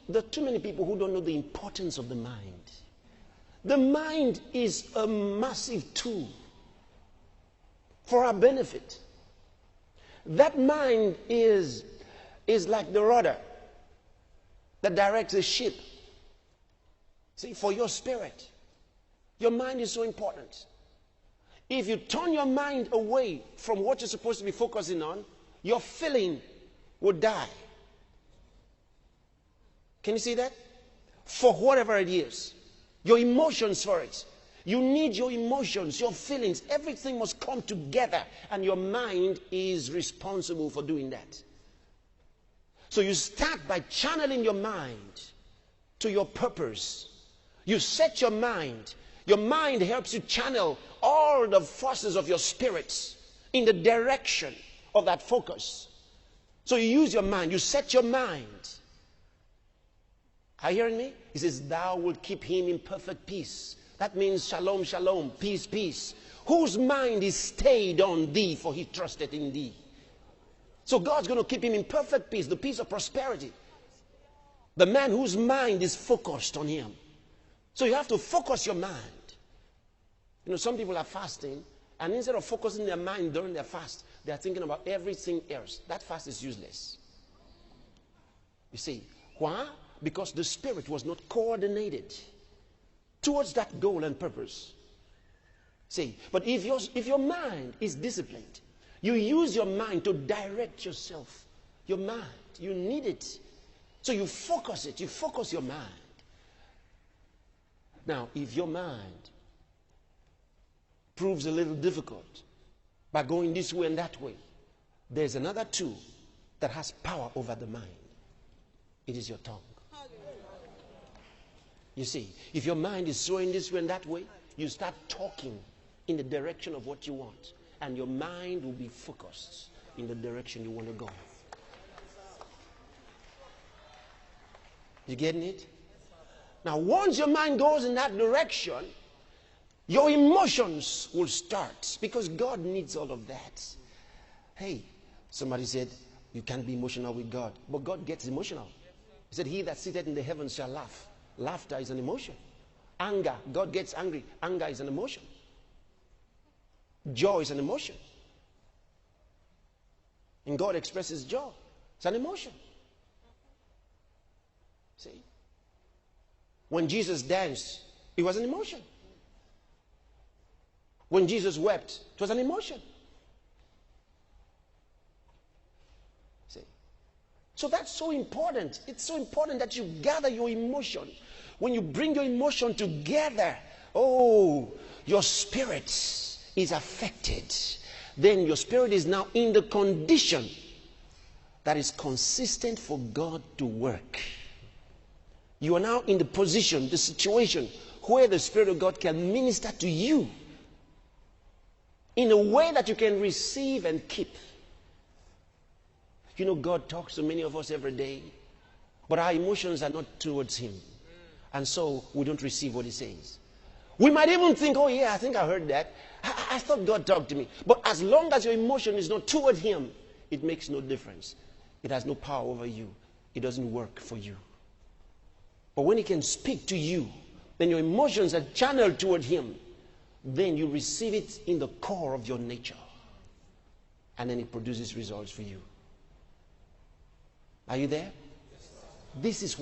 there are too many people who don't know the importance of the mind. The mind is a massive tool for our benefit. That mind is like the rudder that directs a ship. See, for your spirit, your mind is so important. If you turn your mind away from what you're supposed to be focusing on, your feeling will die. Can you see that? For whatever it is, your emotions for it. You need your emotions, your feelings. Everything must come together, and your mind is responsible for doing that. So you start by channeling your mind to your purpose. You set your mind. Your mind helps you channel all the forces of your spirits in the direction of that focus. So you use your mind. You set your mind. Are you hearing me? He says, thou wilt keep him in perfect peace. That means shalom, shalom, peace, peace. Whose mind is stayed on thee, for he trusted in thee. So God's going to keep him in perfect peace, the peace of prosperity. The man whose mind is focused on him. So you have to focus your mind. You know, some people are fasting, and instead of focusing their mind during their fast, they are thinking about everything else. That fast is useless. You see, why? Because the spirit was not coordinated towards that goal and purpose. See, but if your mind is disciplined, you use your mind to direct yourself. Your mind, you need it. So you focus it, you focus your mind. Now, if your mind proves a little difficult by going this way and that way, there's another tool that has power over the mind. It is your tongue. You see, if your mind is swaying this way and that way, you start talking in the direction of what you want, and your mind will be focused in the direction you want to go. You getting it? Now, once your mind goes in that direction, your emotions will start, because God needs all of that. Hey, somebody said, you can't be emotional with God, but God gets emotional. He said, he that sitteth in the heavens shall laugh. Laughter is an emotion. Anger, God gets angry. Anger is an emotion. Joy is an emotion. And God expresses joy. It's an emotion. See? When Jesus danced, it was an emotion. When Jesus wept, it was an emotion. See? So that's so important. It's so important that you gather your emotion. When you bring your emotion together, oh, your spirit is affected. Then your spirit is now in the condition that is consistent for God to work. You are now in the position, the situation, where the Spirit of God can minister to you in a way that you can receive and keep. You know, God talks to many of us every day, but our emotions are not towards Him. And so we don't receive what He says. We might even think, oh yeah, I think I heard that. I thought God talked to me. But as long as your emotion is not toward Him, it makes no difference. It has no power over you. It doesn't work for you. But when He can speak to you, then your emotions are channeled toward Him. Then you receive it in the core of your nature. And then it produces results for you. Are you there? This is what